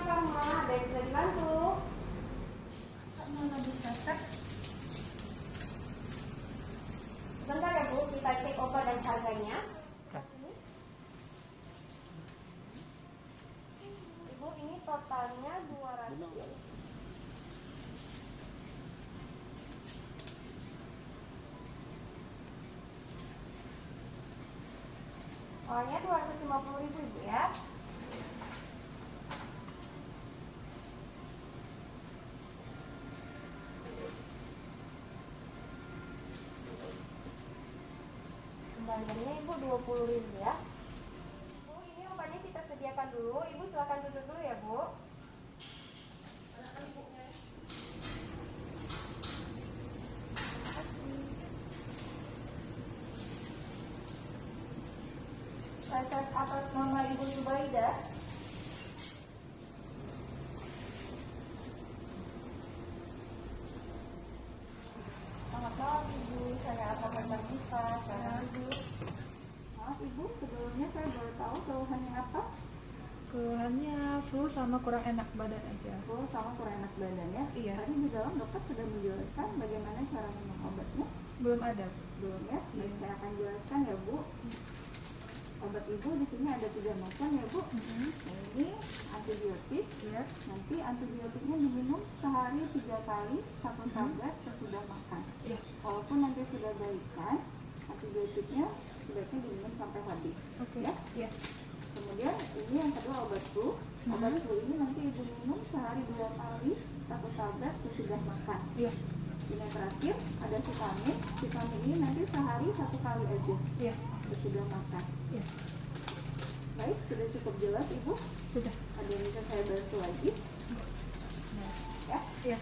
Farma, ada yang bisa dibantu? Habis resep. Sebentar ya Bu, kita cek obat dan harganya. Ibu, ini totalnya 200. Soalnya 250.000 Ibu ya. Kembaliannya Ibu 20.000 ya. Bu, ini obatnya kita sediakan dulu. Ibu silakan duduk dulu ya Bu. Resep atas nama Ibu Zubaida. Selamat malam Ibu, saya Apotek Banda. Ibu. Maaf Ibu, sebelumnya saya boleh tahu keluhannya apa? Keluhannya flu sama kurang enak badan aja. Flu sama kurang enak badan ya? Iya. Tadi di dalam dokter sudah menjelaskan bagaimana cara minum obatnya? Belum ada. Belum ya? Baik, saya akan jelaskan ya Bu. Obat Ibu di sini ada 3 macam ya Bu. Nah, ini antibiotik. Iya. Nanti antibiotiknya diminum sehari 3 kali, 1 tablet sesudah makan. Iya. Walaupun nanti sudah baikan, antibiotiknya sebaiknya diminum sampai habis. Oke. Ya. Iya. Kemudian ini yang kedua obat flu. Obat flu ini nanti Ibu minum sehari 2 kali, 1 tablet sesudah makan. Iya. Ini yang terakhir ada vitamin. Vitamin ini nanti sehari 1 kali aja Iya. sesudah makan. Iya. Baik, sudah cukup jelas Ibu? Sudah. Ada yang bisa saya bantu lagi? Nah. Ya. Iya.